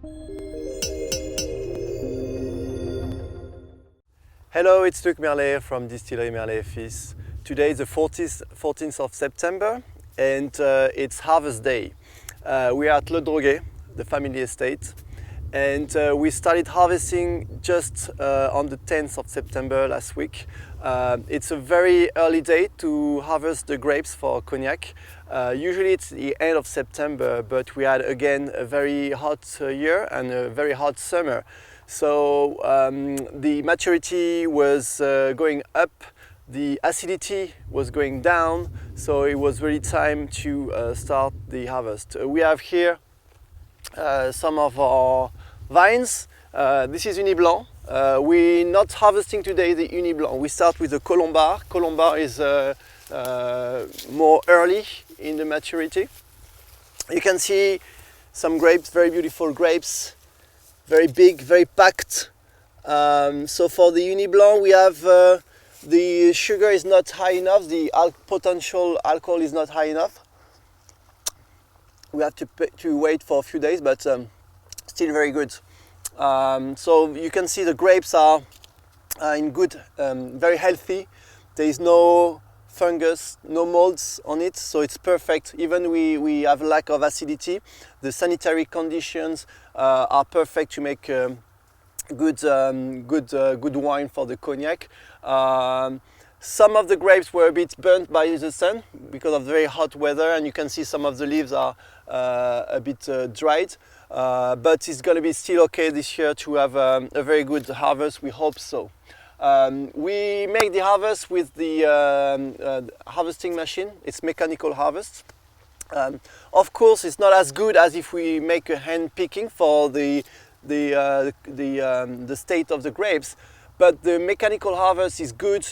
Hello, it's Luc Merlet from Distillery Merlet Fils. Today is the 14th of September and it's Harvest Day. We are at Le Droguet, the family estate, and we started harvesting just on the 10th of September last week. It's a very early day to harvest the grapes for Cognac. Usually it's the end of September, but we had again a very hot year and a very hot summer. So the maturity was going up, the acidity was going down, so it was really time to start the harvest. We have here some of our vines. This is Uni Blanc. We're not harvesting today the Uni Blanc. We start with the Colombard. Colombard is more early in the maturity. You can see some grapes, very beautiful grapes. Very big, very packed. So for the Uni Blanc, we have the sugar is not high enough, the potential alcohol is not high enough. We have to wait for a few days, but still very good. So you can see the grapes are in good, very healthy. There is no fungus, no molds on it, so it's perfect. Even we have lack of acidity. The sanitary conditions are perfect to make good wine for the Cognac. Some of the grapes were a bit burnt by the sun because of very hot weather, and you can see some of the leaves are a bit dried. But it's going to be still okay this year to have a very good harvest. We hope so. We make the harvest with the harvesting machine. It's mechanical harvest. Of course, it's not as good as if we make a hand picking for the state of the grapes, but the mechanical harvest is good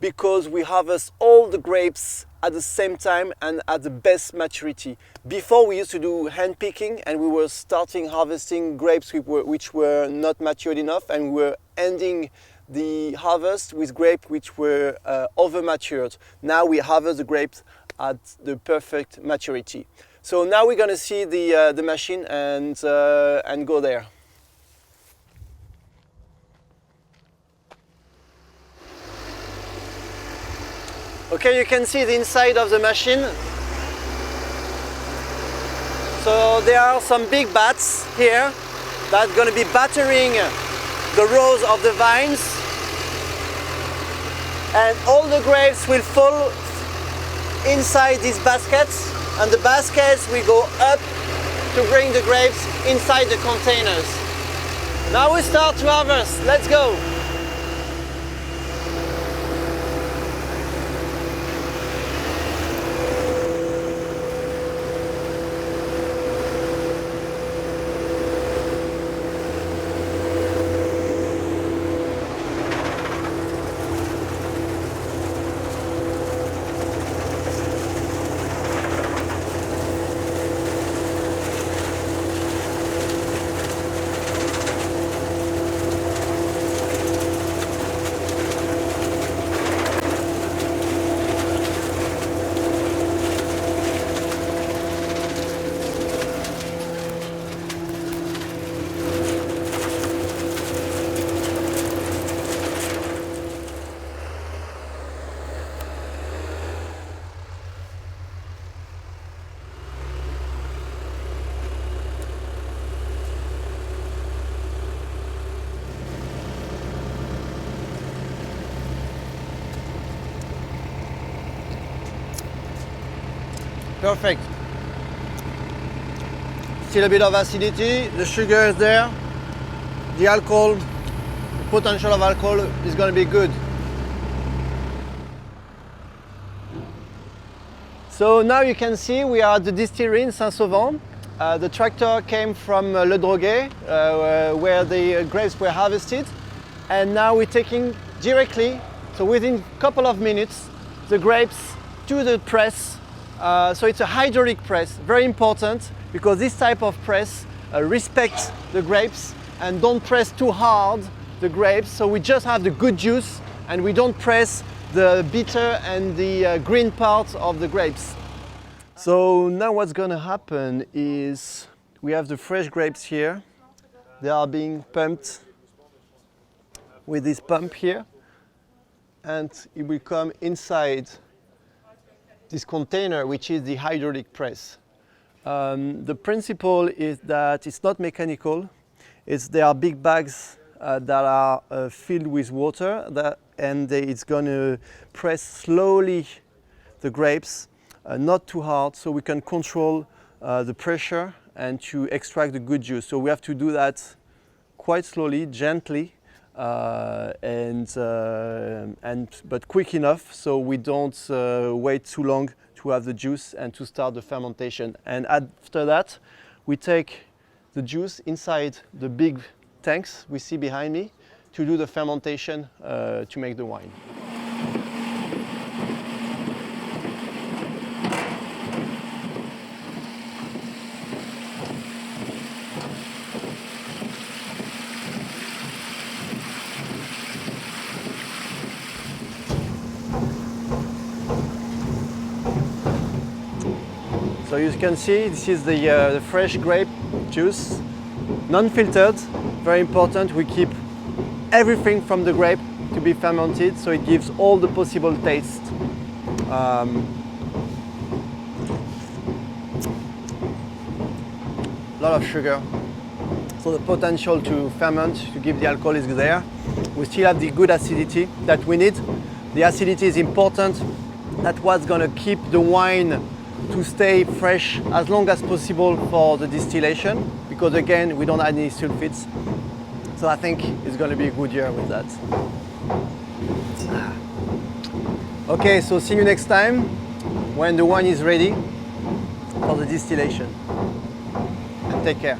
because we harvest all the grapes at the same time and at the best maturity. Before we used to do hand picking and we were starting harvesting grapes which were not matured enough, and we were ending the harvest with grapes which were over matured. Now we harvest the grapes at the perfect maturity. So now we're going to see the machine and go there. Okay, you can see the inside of the machine. So there are some big bats here that are going to be battering the rows of the vines, and all the grapes will fall inside these baskets, and the baskets will go up to bring the grapes inside the containers. Now we start to harvest. Let's go! Perfect. Still a bit of acidity, the sugar is there, the alcohol, the potential of alcohol is going to be good. So now you can see we are at the distillery in Saint-Sauvant. The tractor came from Le Droguet, where the grapes were harvested, and now we're taking directly, so within a couple of minutes, the grapes to the press. So it's a hydraulic press, very important, because this type of press respects the grapes and don't press too hard the grapes, so we just have the good juice and we don't press the bitter and the green part of the grapes. So now what's going to happen is we have the fresh grapes here. They are being pumped with this pump here, and it will come inside this container, which is the hydraulic press. The principle is that it's not mechanical. There are big bags that are filled with water, and it's going to press slowly the grapes, not too hard, so we can control the pressure and to extract the good juice. So we have to do that quite slowly, gently, but quick enough so we don't wait too long to have the juice and to start the fermentation. And after that, we take the juice inside the big tanks we see behind me to do the fermentation to make the wine. So you can see this is the fresh grape juice, non-filtered, very important. We keep everything from the grape to be fermented, so it gives all the possible taste. A lot of sugar, so the potential to ferment, to give the alcohol is there. We still have the good acidity that we need. The acidity is important. That's what's going to keep the wine to stay fresh as long as possible for the distillation, because again, we don't add any sulfites. So I think it's going to be a good year with that. Okay, so see you next time when the wine is ready for the distillation. And take care.